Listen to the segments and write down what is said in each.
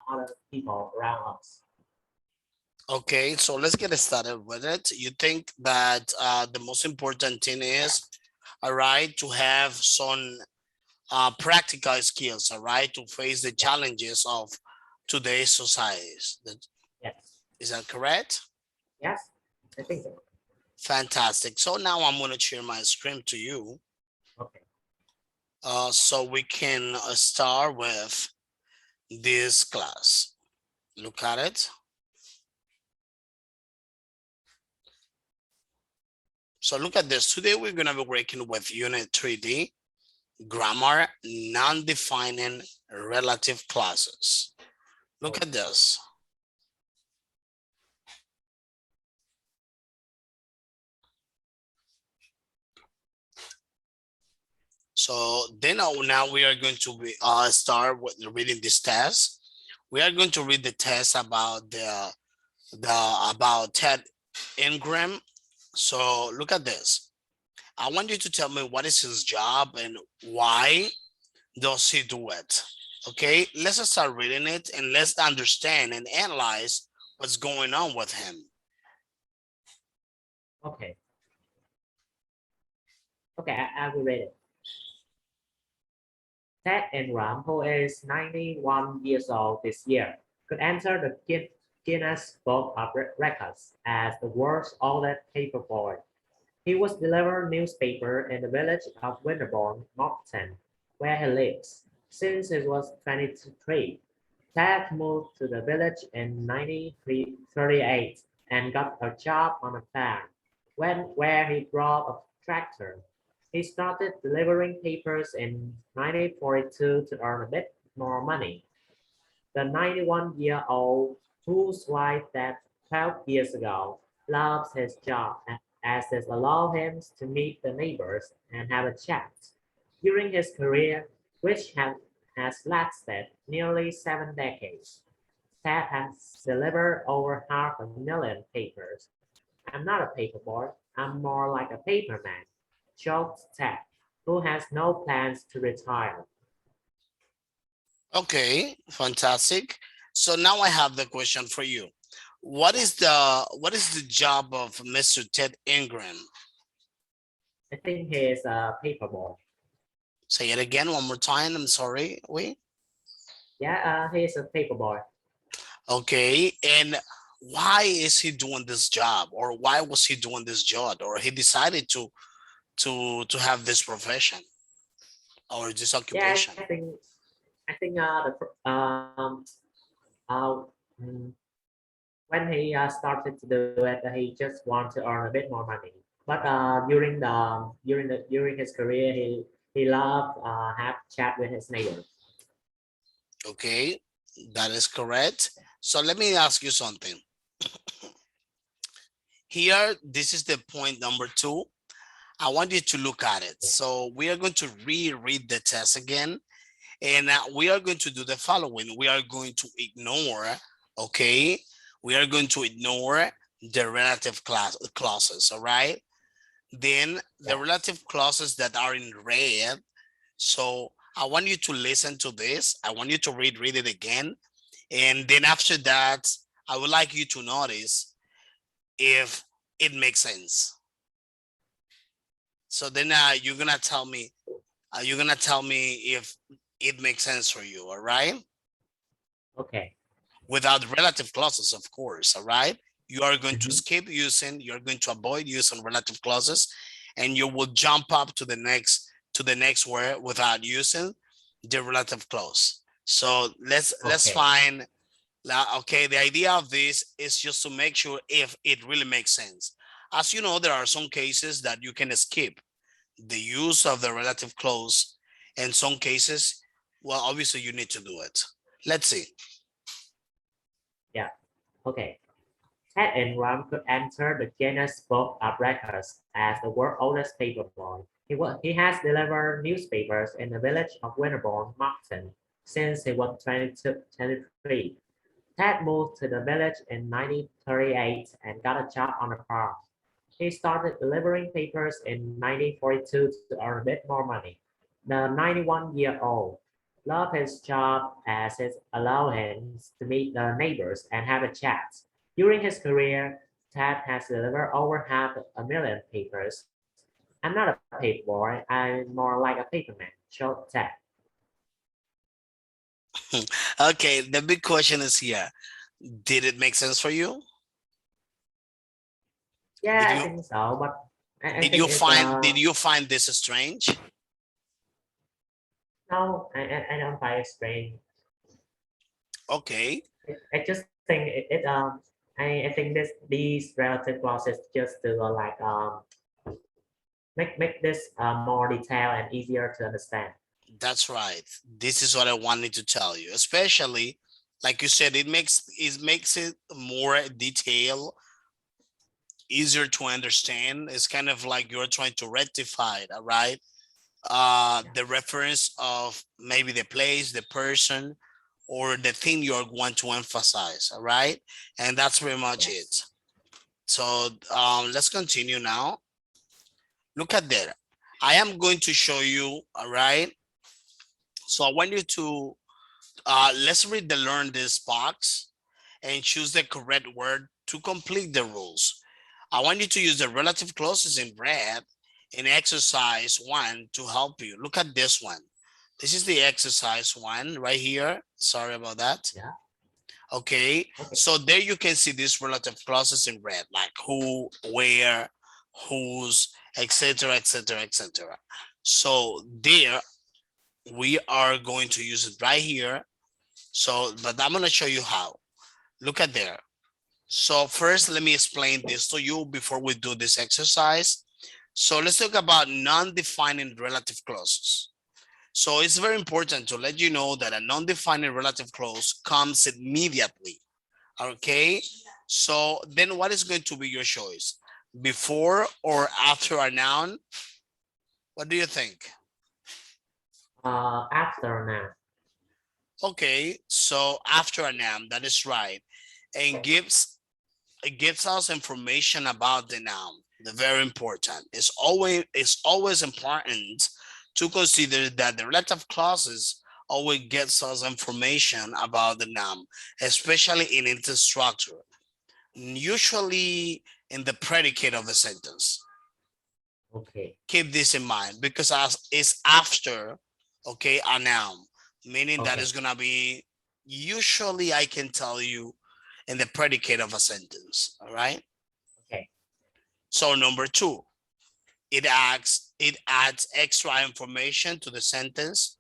other people around us. Okay, so let's get started with it. You think that the most important thing is, all right, to have some practical skills, all right, to face the Yes, challenges of today's societies. yes, Is that correct? yes, I think so. Fantastic. So now I'm going to share my screen to you Okay, so we can start with this class. Look at it. So look at this. Today we're going to be working with Unit 3D, Grammar, Non-Defining Relative Clauses. Look at okay, this. So then now we are going to be, start with reading this test. We are going to read the test about about Ted Ingram. So look at this. I want you to tell me what is his job and why does he do it? Okay, let's start reading it and let's understand and analyze what's going on with him. okay, okay. I will read it. Ted Ingram, who is 91 years old this year, could enter the Guinness Book of Records as the world's oldest paperboy. He was delivered newspaper in the village of Winterbourne, Moncton, where he lives. Since he was 23, Ted moved to the village in 1938 and got a job on a farm, where he drove a tractor. He started delivering papers in 1942 to earn a bit more money. The 91-year-old, whose wife died 12 years ago, loves his job as it allows him to meet the neighbors and have a chat. During his career, which has lasted nearly 7 decades, Ted has delivered over 500,000 papers. I'm not a paper boy, I'm more like a paperman, joked Ted, who has no plans to retire. Okay, fantastic. So now I have the question for you. Yeah, What is the job of Mr. Ted Ingram? I think he is a paper boy. Say it again one more time. I'm sorry. Wait. Yeah, he is a paper boy. Okay, and why is he doing this job, or why was he doing this job, or he decided to have this profession or this Yeah, occupation? I think uh, mm, when he started to do it, he just want to earn a bit more money. But during his career, he loved have chat with his neighbors. Okay, that is correct. So let me ask you something. Here, this is the point number 2. I want you to look at it. Yeah. So we are going to reread the test again, and we are going to do the following. We are going to ignore, okay? We are going to ignore the relative clauses, all right? Then the Yeah. relative clauses that are in red. So I want you to listen to this. I want you to read it again. And then after that, I would like you to notice if it makes sense. So then you're gonna tell me if it makes sense for you, all right? Okay. Without relative clauses, of course, all right? You are going to Mhm. skip using, you're going to avoid using relative clauses, and you will jump up to the next word without using the relative clause. So let's Okay. find okay, the idea of this is just to make sure if it really makes sense. As you know, there are some cases that you can skip the use of the relative clause. In some cases, well, obviously you need to do it. Let's see. Yeah. Okay. Ted Ingram could enter the Guinness Book of Records as the world's oldest paperboy. He has delivered newspapers in the village of Winterbourne, Moncton, since he was 23. Ted moved to the village in 1938 and got a job on a farm. He started delivering papers in 1942 to earn a bit more money. The 91-year-old loved his job as it allowed him to meet the neighbors and have a chat. During his career, Ted has delivered over 500,000 papers. I'm not a paperboy, I'm more like a paperman, showed Ted. Okay, the big question is here. Did it make sense for you? Yeah, Did I you think so, but I did think you it's find did you find this strange? no, I don't find it strange. Okay. I just think I think these relative clauses just to make this more detailed and easier to understand. That's right. This is what I wanted to tell you. Especially, like you said, it makes it more detailed, easier to understand. It's kind of like you're trying to rectify it, all right? Yeah. The reference of maybe the place, the person, or the thing you want to emphasize, all right? And that's pretty much Yes. it. So let's continue now. Look at there. I am going to show you, all right? So I want you to let's read the learn this box and choose the correct word to complete the rules. I want you to use the relative clauses in red in exercise 1 to help you. Look at this one. This is the exercise 1 right here. Sorry about that. Yeah. Okay, Okay. so there you can see these relative clauses in red, like who, where, whose, etc., etc., etc. So there we are going to use it right here. So, but I'm going to show you how. Look at there. So first, let me explain this to you before we do this exercise. So let's talk about non-defining relative clauses. So it's very important to let you know that a non-defining relative clause comes immediately. Okay. So then what is going to be your choice? Before or after a noun? What do you think? After now. Okay. So after a noun, that is right. And it gives us information about the noun. The very important. It's always important to consider that the relative clauses always gets us information about the noun, especially in its structure, usually in the predicate of the sentence. Okay. Keep this in mind because as it's after, okay, a noun, meaning that is Okay. gonna be usually I can tell you in the predicate of a sentence. All right. Okay. So number 2, it adds extra information to the sentence.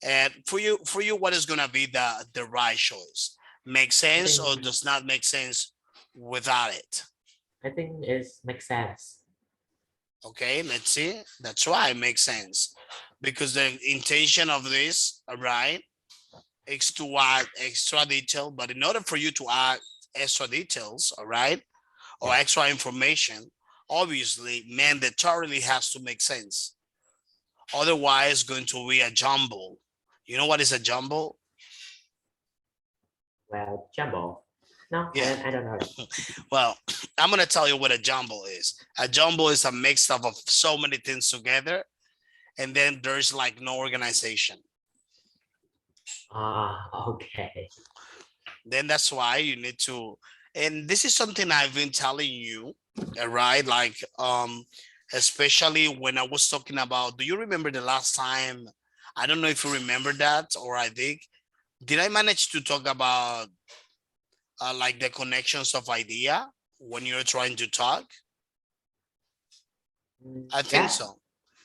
And for you, what is gonna be the right choice? Make I sense think or does not make sense without it? it makes sense. Okay, let's see. That's why it makes sense. Because the intention of this, all right, is to add extra detail. But in order for you to add extra details, all right, or Yeah. extra information, obviously mandatorily has to make sense. Otherwise, it's going to be a jumble. You know what is a jumble? Well, jumbo. No, Yeah. I don't know. Well, I'm gonna tell you what a jumble is. A jumble is a mix up of so many things together, and then there's like no organization. Okay. Then that's why you need to, and this is something I've been telling you, right? Like especially when I was talking about, do you remember the last time? I don't know if you remember that or I did I manage to talk about like the connections of idea when you're trying to talk? I think Yeah. so.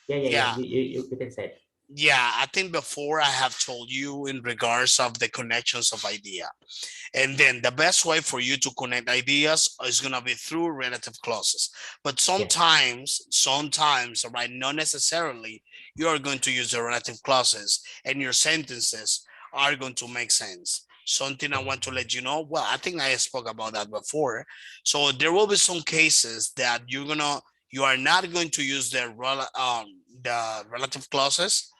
Yeah. Yeah. You can say it. Yeah, I think before I have told you in regards of the connections of idea. And then the best way for you to connect ideas is going to be through relative clauses. But Yes. sometimes, all right, not necessarily, you are going to use the relative clauses and your sentences are going to make sense. Something I want to let you know. Well, I think I spoke about that before. So there will be some cases that you are not going to use the relative clauses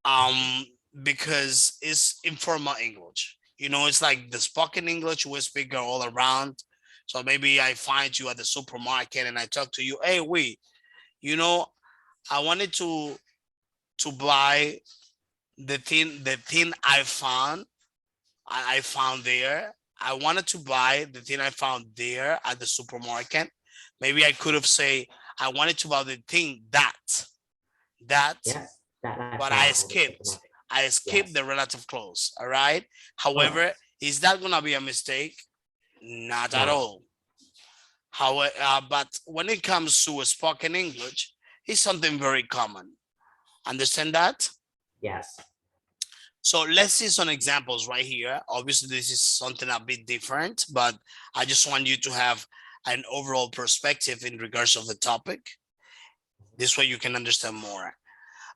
um because it's informal English. It's like the spoken English we speak all around. So maybe I find you at the supermarket and I talk to you, hey, you know I wanted to buy the thing I found, I found there. I wanted to buy the thing I found there at the supermarket. Maybe I could have say I wanted to buy the thing that, Yes, that I but found at the supermarket. I skipped Yes. the relative clause. All right. All right. However, is that gonna be a mistake? Not at No. all. However, but when it comes to spoken English, it's something very common. Understand that? Yes. So let's see some examples right here. Obviously, this is something a bit different, but I just want you to have an overall perspective in regards of the topic. This way you can understand more.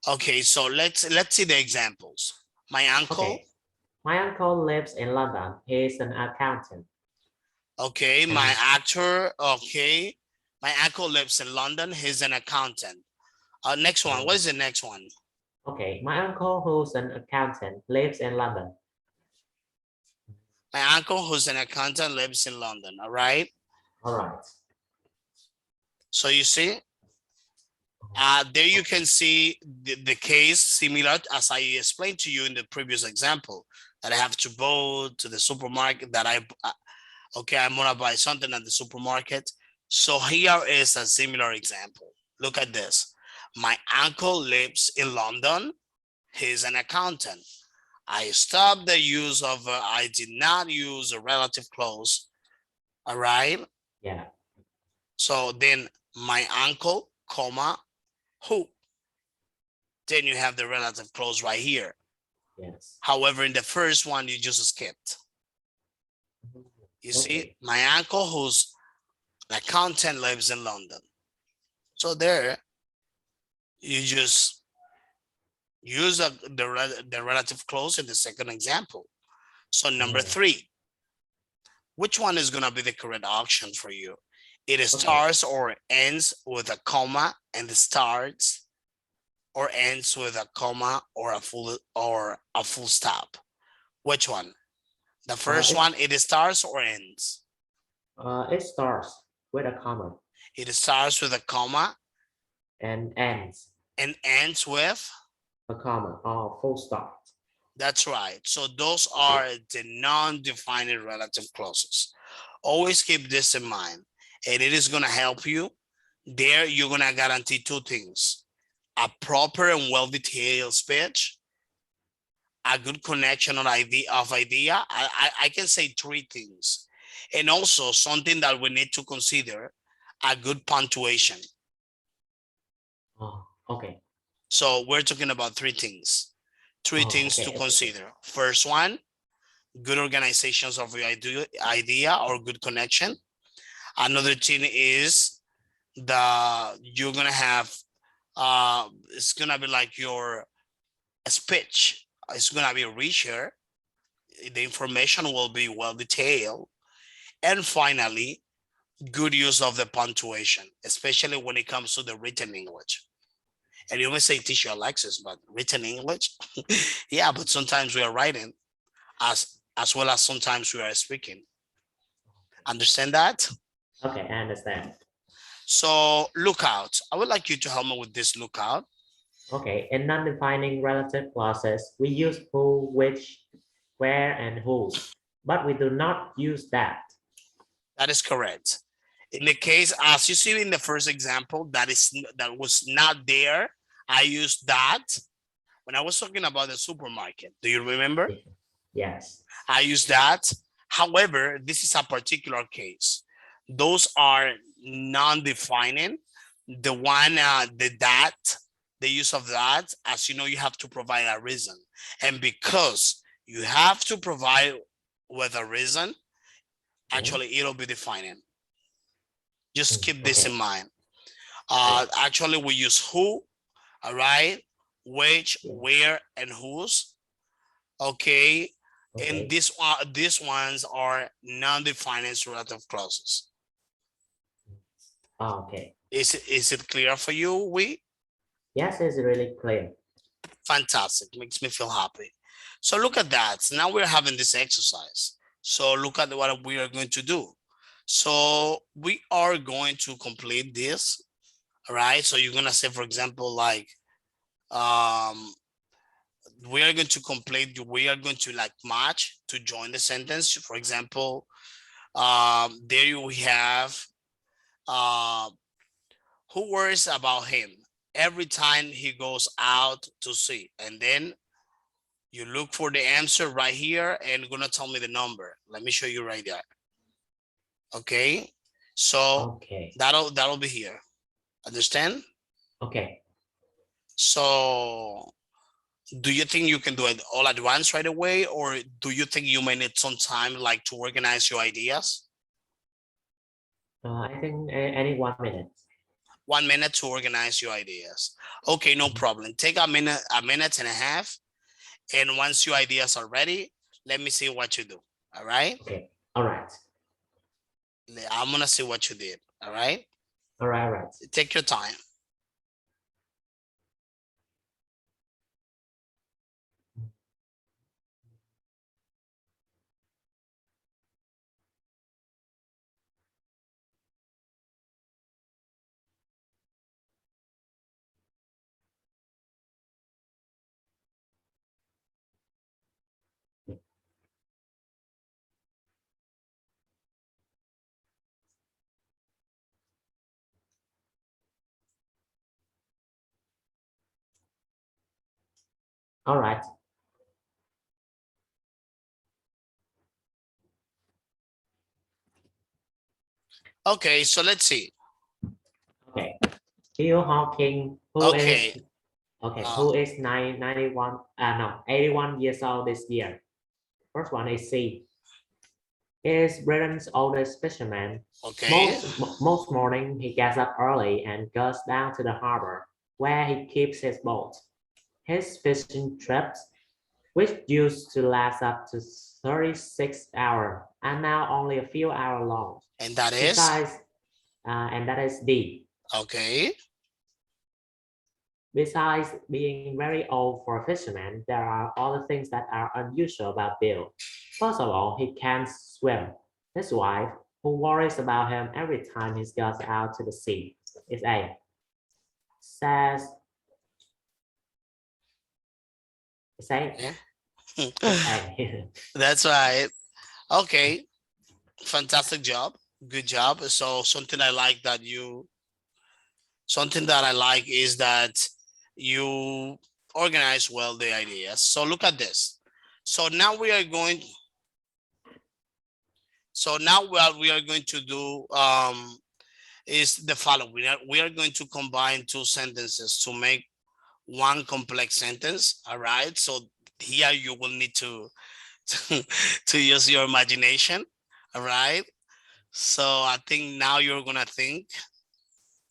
Okay, so let's see the examples. My uncle. Okay. My uncle lives in London. He's an accountant. Okay, my And actor. Okay, my uncle lives in London. He's an accountant. Next one. What is the next one? okay, my uncle who's an accountant lives in London. My uncle who's an accountant lives in London. All right. All right. So you see, there you can see the case similar as I explained to you in the previous example, that I have to go to the supermarket, that okay, I'm gonna buy something at the supermarket. So here is a similar example. Look at this. My uncle lives in London. He's an accountant. I stopped the use of, I did not use a relative clause. All right. Yeah. So then my uncle, comma, who? Then you have the relative clause right here. Yes. However, in the first one, you just skipped. You see, Okay. my uncle who's an accountant lives in London. So there, you just use the relative clause in the second example. So number 3, which one is gonna be the correct option for you? It Okay. starts or ends with a comma, and it starts or ends with a comma or a full stop. Which one? The first It one, it starts or ends? it starts with a comma It starts with a comma and ends and ends with, a comma or full stop. that's right. So those are the non-defining relative clauses. Always keep this in mind, and it is gonna help you. There, you're gonna guarantee 2 things: a proper and well-detailed speech, a good connection on idea. I can say 3 things. And also something that we need to consider, a good punctuation. Oh, okay. So we're talking about 3 things. 3 Oh, things to okay. consider. First one, good organizations of your idea or good connection. Another thing is you're gonna have, it's gonna be like your speech. It's gonna be richer. The information will be well detailed. And finally, good use of the punctuation, especially when it comes to the written English. And you may say, teacher Alexis, but written English? Yeah, but sometimes we are writing as well as sometimes we are speaking. Understand that? Okay, I understand. So lookout. I would like you to help me with this lookout. Okay, in non-defining relative clauses, we use who, which, where, and whose, but we do not use that. That is correct. In the case, as you see in the first example, that was not there. I used that when I was talking about the supermarket. Do you remember? Yes. I use that. However, this is a particular case. Those are non-defining. The one, the use of that, as you know, you have to provide a reason. And because you have to provide with a reason, actually it'll be defining. Just keep this in mind. Actually, we use who, all right, which, where, and whose. Okay. And these ones are non-defining relative clauses. Okay. Is it clear for you? Yes, it's really clear. Fantastic. Makes me feel happy. So look at that. Now we're having this exercise. So look at what we are going to do. So we are going to complete this. All right. So you're gonna say, for example, like we are going to complete, we are going to like match to join the sentence. For example, there we have, who worries about him every time he goes out to sea? And then you look for the answer right here and you're gonna tell me the number. Let me show you right there. Okay, so Okay. that'll be here. Understand? Okay. So do you think you can do it all at once right away, or do you think you may need some time like to organize your ideas? I think any 1 minute. 1 minute to organize your ideas. Okay, no problem. Take a minute and a half. And once your ideas are ready, let me see what you do. All right. Okay. All right. I'm gonna see what you did. All right. All right. All right. Take your time. All right. Okay, so let's see. Okay. Bill Hawking, Okay. who is 91, no, 81 years old this year. First one is C. Is Britain's oldest fisherman. Okay. Most morning he gets up early and goes down to the harbor where he keeps his boat. His fishing trips, which used to last up to 36 hours, are now only a few hours long. And that is? Besides, and that is D. Okay. Besides being very old for a fisherman, there are other things that are unusual about Bill. First of all, he can't swim. His wife, who worries about him every time he goes out to the sea, is A. Says, say, Yeah. That's right. Okay. Fantastic job. Good job. So something I like is that you organize well the ideas. So look at this. So now we are going what we are going to do is the following. We are going to combine two sentences to make one complex sentence. All right. So here you will need to to use your imagination. All right. So I think now you're gonna think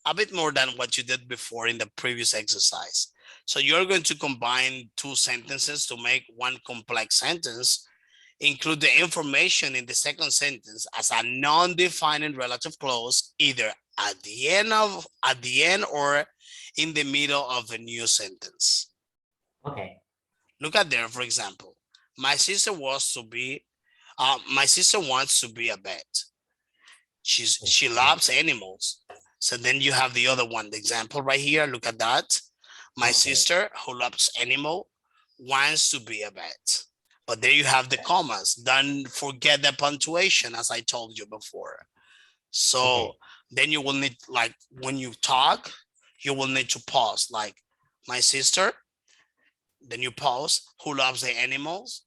a bit more than what you did before in the previous exercise. So you're going to combine two sentences to make one complex sentence. Include the information in the second sentence as a non-defining relative clause, either at the end or in the middle of a new sentence. Okay. Look at there, for example, my sister wants to be a vet. She loves animals. So then you have the other one, the example right here. Look at that. My sister who loves animal wants to be a vet. But there you have the commas. Don't forget the punctuation, as I told you before. So then you will need, like, when you talk, you will need to pause, like, my sister, then you pause, who loves the animals,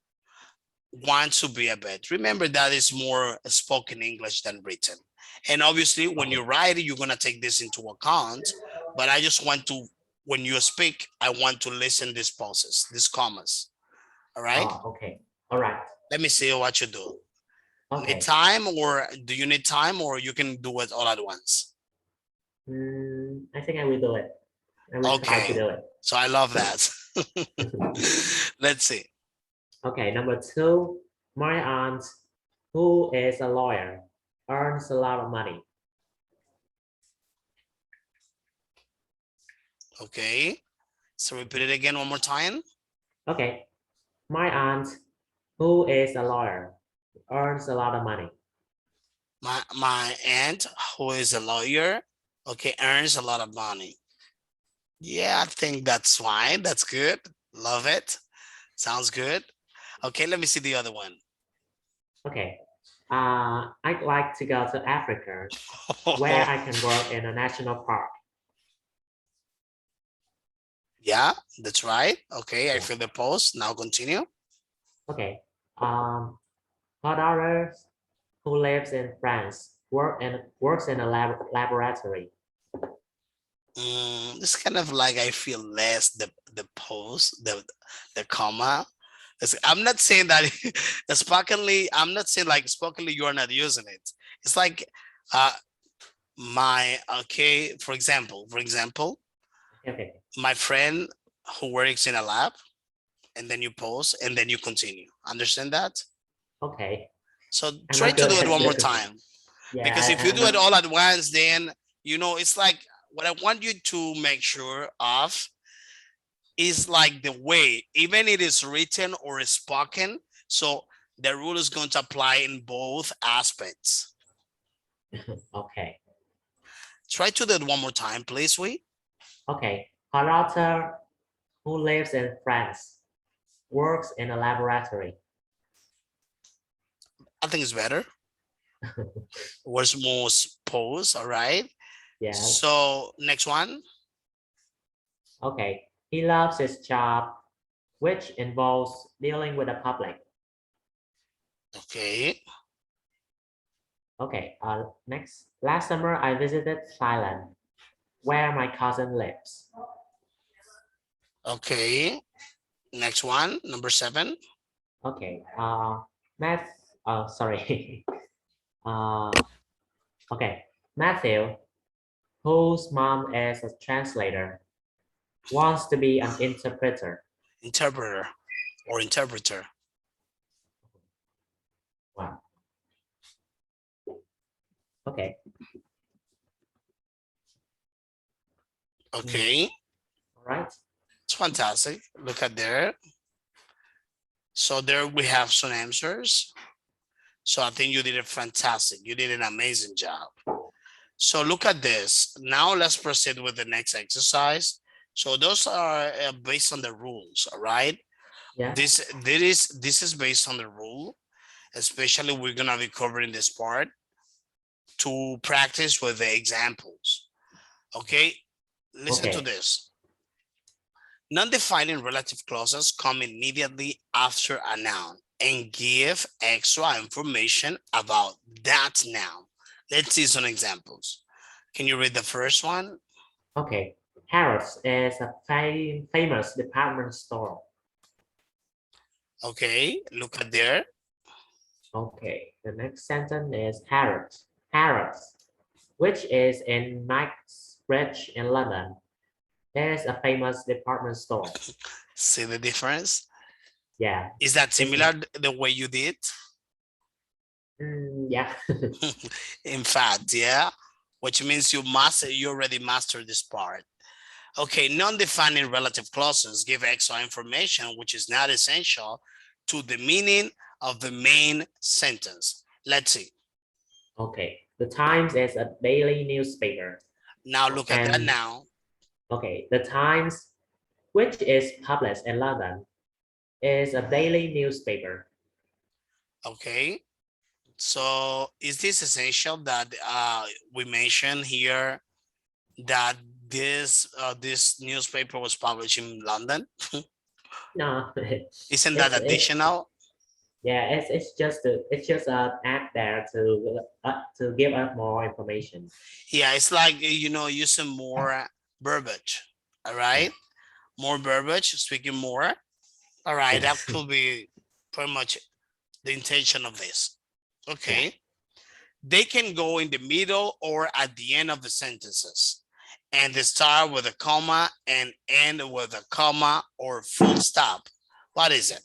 wants to be a vet. Remember that is more spoken English than written. And obviously when you write it, you're going to take this into account, but I just want to, when you speak, I want to listen these pauses, these commas. All right. Okay. All right. Let me see what you do. Okay. Need time, or do you need time, or you can do it all at once? I think I will do it. I will try to do it. So I love that. Let's see. Okay, number 2, my aunt, who is a lawyer, earns a lot of money. Okay, so repeat it again one more time. Okay, my aunt, who is a lawyer, earns a lot of money. My aunt, who is a lawyer, okay, earns a lot of money. Yeah, I think that's fine. That's good. Love it. Sounds good. Okay, let me see the other one. Okay. I'd like to go to Africa where I can work in a national park. Yeah, that's right. Okay, I Yeah. feel the pause. Now continue. Okay. Her daughter, who lives in France, works in a laboratory. It's kind of like I feel less the pause, the comma. I'm not saying that spokenly. I'm not saying like spokenly you are not using it. It's like uh my okay. For example, Okay. my friend who works in a lab, and then you pause, and then you continue. Understand that? Okay. So I'm try not to good do it at one more this. time. Yeah, Because if you I'm do it not. all at once, then it's like what I want you to make sure of is like the way, even it is written or spoken. So the rule is going to apply in both aspects. Okay. Try to do it one more time, please. Okay. Her daughter, who lives in France, works in a laboratory. I think it's better. Was more pose, all right. Yeah. So next one. Okay. He loves his job, which involves dealing with the public. Okay. Okay. Next. Last summer, I visited Thailand, where my cousin lives. Okay. Next one, number 7. Okay. Math. Sorry. uh, okay. Matthew, whose mom is a translator, wants to be an interpreter. Interpreter or interpreter. Wow. Okay. Okay. All right. It's fantastic. Look at there. So there we have some answers. So I think you did it fantastic. You did an amazing job. So look at this. Now let's proceed with the next exercise. So those are based on the rules, all right? Yeah. This is based on the rule. Especially we're gonna be covering this part to practice with the examples. Okay, listen to Okay. this. Non-defining relative clauses come immediately after a noun and give extra information about that noun. Let's see some examples. Can you read the first one? Okay. Harrods is a famous department store. Okay, look at there. Okay. The next sentence is Harrods. Harrods, which is in Knightsbridge in London, is a famous department store. See the difference? Yeah. Is that It's similar the way you did? yeah. In fact, yeah, which means you already mastered this part. Okay, non-defining relative clauses give extra information which is not essential to the meaning of the main sentence. Let's see. Okay. The Times is a daily newspaper. Now look at that And now. okay, the Times, which is published in London, is a daily newspaper. Okay, so is this essential that we mentioned here that this newspaper was published in London? No, Isn't that it's additional? yeah, it's just an add there to give us more information. Yeah, it's like using more verbiage. All Yeah. right, more verbiage, speaking more. All right, that Yes. could be pretty much the intention of this. Yeah. Okay, they can go in the middle or at the end of the sentences, and they start with a comma and end with a comma or full stop. What is it?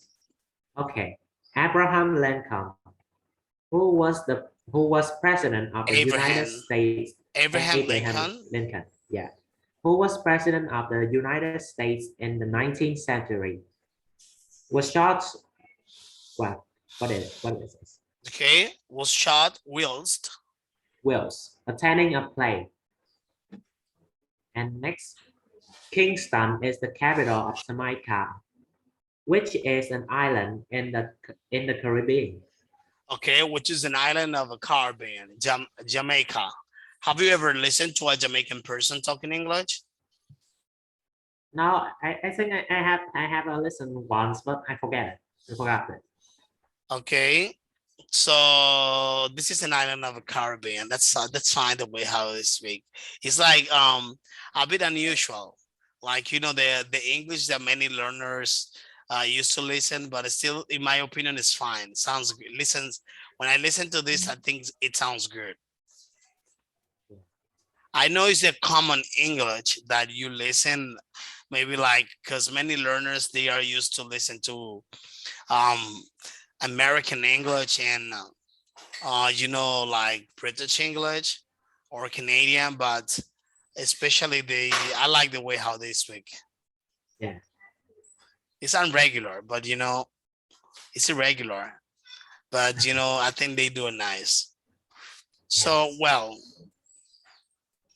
Okay. Abraham Lincoln, who was president of the United Abraham States. Abraham Abraham Lincoln. Lincoln. Yeah. Who was president of the United States in the 19th century. Was shot. What is this? Okay, was shot whilst. Wales, attending a play. And next, Kingston is the capital of Jamaica. which is an island in the Caribbean. Okay, which is an island of a Caribbean, Jamaica. Have you ever listened to a Jamaican person talking English? Now, I think I have a listen once, but I forget it. I forgot it. Okay, so this is an island of a Caribbean. That's fine the way how they speak. It's like a bit unusual. Like you know the English that many learners used to listen, but it's still, in my opinion, is fine. Sounds good. Listens when I listen to this, I think it sounds good. I know it's a common English that you listen, maybe like because many learners they are used to listen to um American English and you know, like British English or Canadian, but especially I like the way how they speak. Yeah. It's unregular, but you know, it's irregular, but you know, I think they do it nice. So, Yes. well,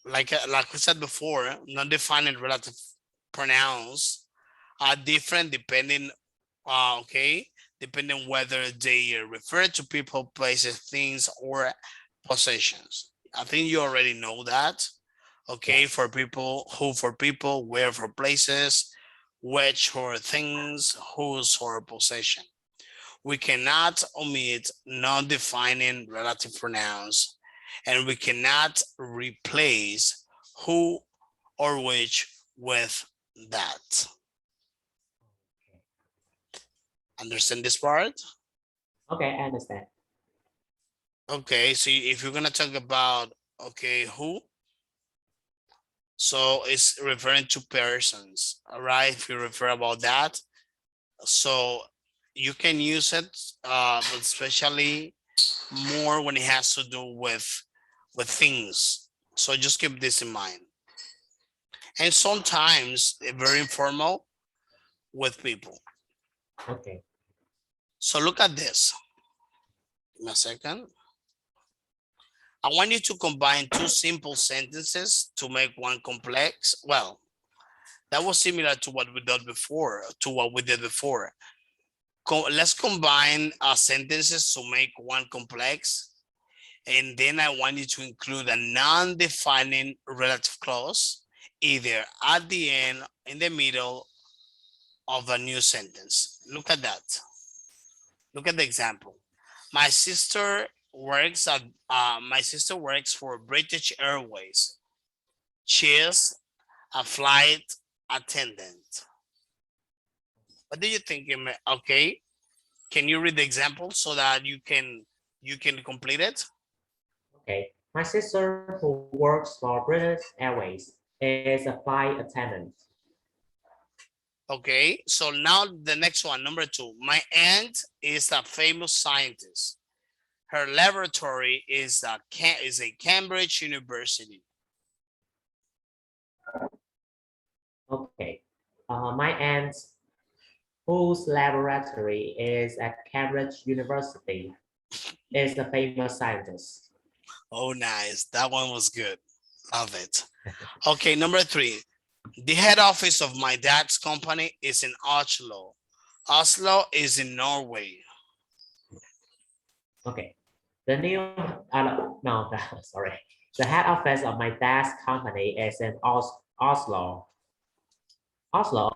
like we said before, non-defined and relative pronouns are different depending, okay, depending whether they refer to people, places, things, or possessions. I think you already know that. Okay, Yes. for people, who for people, where for places, which for things, whose for possession. We cannot omit non-defining relative pronouns, and we cannot replace who or which with that. Understand this part? Okay, I understand. Okay, so if you're gonna talk about, okay, who, so it's referring to persons, all right? If you refer about that, so you can use it, but especially more when it has to do with things. So just keep this in mind. And sometimes very informal with people. Okay. So look at this. Give me a second. I want you to combine two simple sentences to make one complex. Well, that was similar to what we did before, Let's combine sentences to make one complex. And then I want you to include a non-defining relative clause, either at the end, in the middle of a new sentence. Look at that. Look at the example. My sister works for British Airways. She is a flight attendant. What do you think? Okay, can you read the example so that you can complete it? Okay. My sister who works for British Airways is a flight attendant. Okay, so now the next one, number 2. My aunt is a famous scientist. Her laboratory is a Cambridge University. Okay. My aunt, whose laboratory is at Cambridge University, is a famous scientist. Oh, nice. That one was good. Love it. Okay, number 3. The head office of my dad's company is in Oslo. Oslo is in Norway. Okay. The new, no, sorry. The head office of my dad's company is in Oslo. Oslo,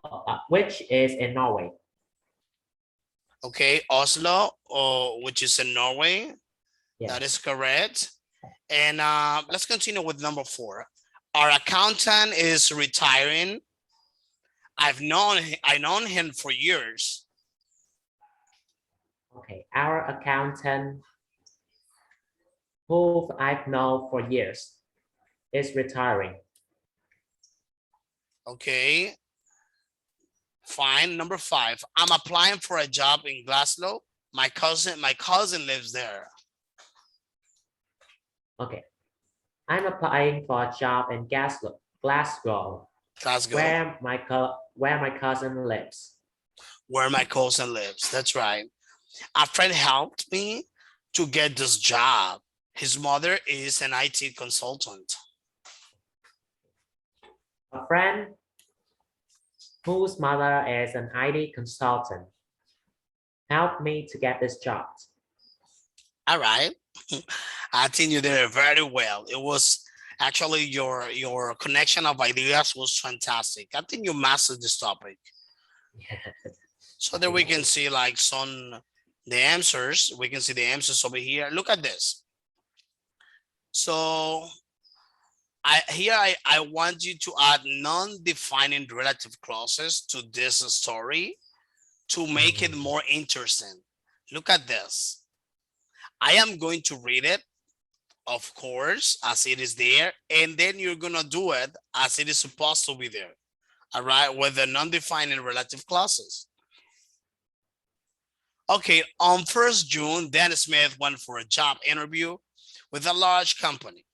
which is in Norway. Okay, Oslo, which is in Norway. Yes. That is correct. And let's continue with number 4. Our accountant is retiring. I've known him for years. Okay. Our accountant, who I've known for years, is retiring. Okay. Fine. Number 5. I'm applying for a job in Glasgow. My cousin lives there. Okay. I'm applying for a job in Glasgow, Glasgow, where my cousin lives. where my cousin lives. That's right. A friend helped me to get this job. His mother is an IT consultant. A friend whose mother is an IT consultant, helped me to get this job. All right. I think you did it very well. It was actually your connection of ideas was fantastic. I think you mastered this topic. So that we can see like the answers. We can see the answers over here. Look at this. So I want you to add non-defining relative clauses to this story to make it more interesting. Look at this. I am going to read it, of course, as it is there, and then you're gonna do it as it is supposed to be there. All right, with the non-defining relative clauses. Okay, on 1st June, Dan Smith went for a job interview with a large company.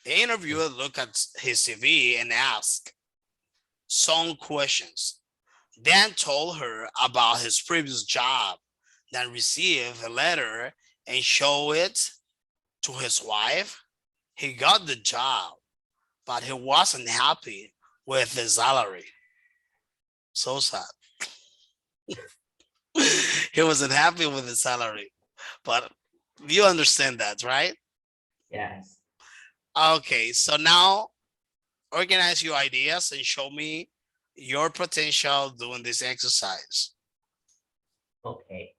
The interviewer looked at his CV and asked some questions. Dan told her about his previous job, then received a letter and showed it to his wife. He got the job, but he wasn't happy with the salary. So sad. He wasn't happy with the salary, but you understand that, right? Yes. Okay, so now organize your ideas and show me your potential doing this exercise. Okay.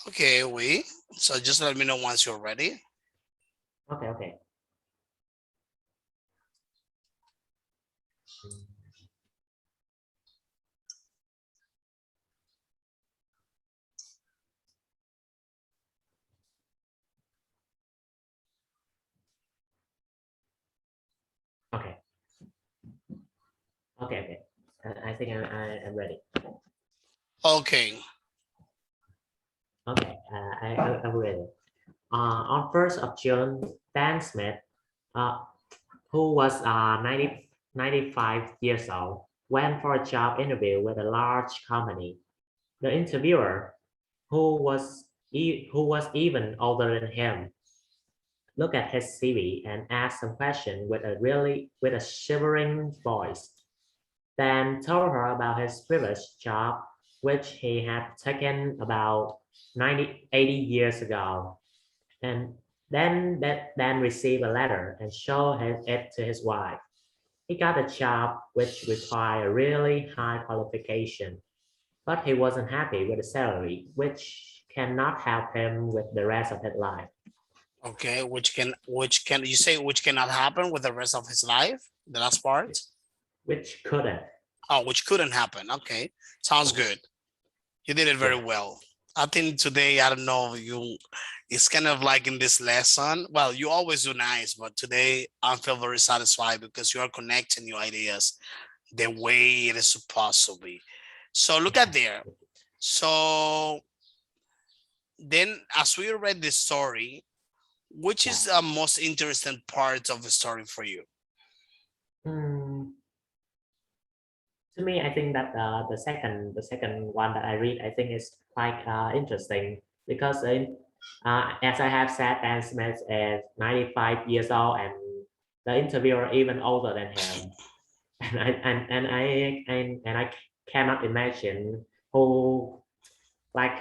Okay, so just let me know once you're ready. Okay, okay. Okay. Okay, okay. I think I'm ready. Okay. Okay, I'm ready. On 1st of June, Dan Smith, who was 95 years old, went for a job interview with a large company. The interviewer, who was who was even older than him, looked at his CV and asked some question with a shivering voice, then told her about his previous job, which he had taken about 80 years ago, and then received a letter and showed it to his wife. He got a job which required a really high qualification, but he wasn't happy with the salary, which cannot help him with the rest of his life. Okay, which can you say which cannot happen with the rest of his life? The last part? Which couldn't. Oh, which couldn't happen. Okay, sounds good. You did it very Yeah. well. I think today, I don't know, it's kind of like in this lesson. Well, you always do nice, but today I feel very satisfied because you are connecting your ideas the way it is supposed to be. So look at there. So then as we read the story, which is the most interesting part of the story for you? Hmm. To me, I think that the second one that I read, I think is quite interesting because as I have said, Dan Smith is 95 years old, and the interviewer even older than him, and I cannot imagine who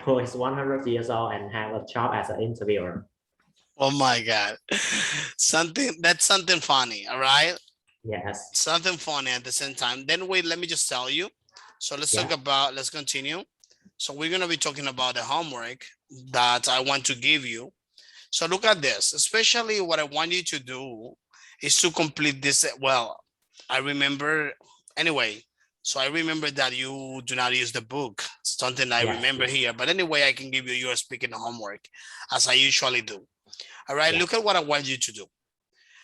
who is 100 years old and have a job as an interviewer. Oh my God. Something funny, all right? Yes. Something funny at the same time. Then wait, let me just tell you. So Yeah. let's continue. So we're gonna be talking about the homework that I want to give you. So look at this, especially what I want you to do is to complete this. Well, I remember anyway. So I remember that you do not use the book, something I Yes. remember here. But anyway, I can give you your speaking homework as I usually do. All right, Yeah. look at what I want you to do.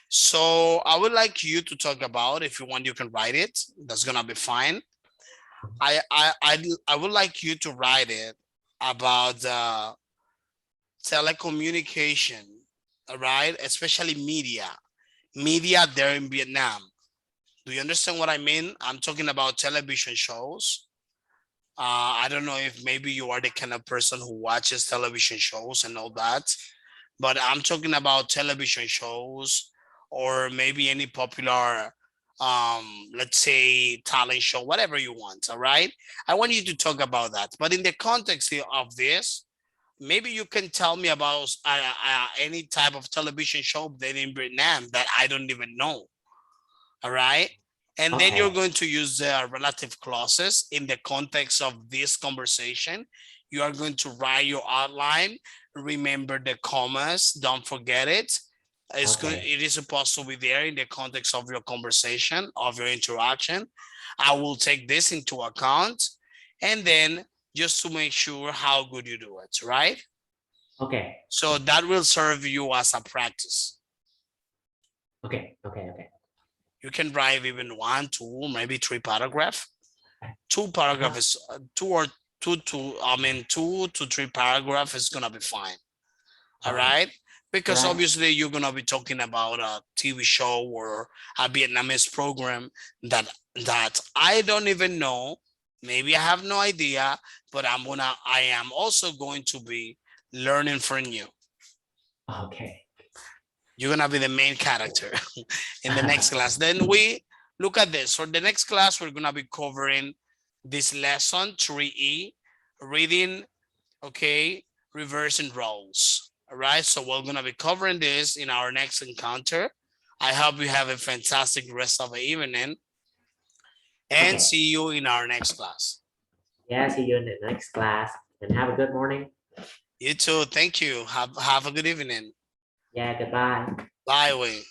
So I would like you to talk about, if you want, you can write it. That's gonna be fine. I would like you to write it about telecommunication, all right, especially media there in Vietnam. Do you understand what I mean? I'm talking about television shows. I don't know if maybe you are the kind of person who watches television shows and all that, but I'm talking about television shows or maybe any popular, let's say talent show, whatever you want. All right. I want you to talk about that. But in the context of this, maybe you can tell me about any type of television show that in Vietnam that I don't even know. All right. And then you're Okay. going to use the relative clauses in the context of this conversation. You are going to write your outline. Remember the commas. Don't forget it. It's good. Okay. It is supposed to be there in the context of your conversation, of your interaction. I will take this into account. And then just to make sure how good you do it, right? Okay. So that will serve you as a practice. Okay. Okay. Okay. You can write even one, two, maybe three paragraph. Two paragraph is two to three paragraph is gonna be fine. All Okay. right. All Because right. obviously you're gonna be talking about a TV show or a Vietnamese program that I don't even know. Maybe I have no idea, but I am also going to be learning from you. Okay. You're gonna be the main character in the next class. Then we look at this. For the next class, we're gonna be covering this lesson 3E, reading, okay, reversing roles. All right, so we're gonna be covering this in our next encounter. I hope you have a fantastic rest of the evening and Okay. see you in our next class. Yeah. See you in the next class, and have a good morning. You too. Thank you. Have a good evening. Yeah. Goodbye. Bye, Wei.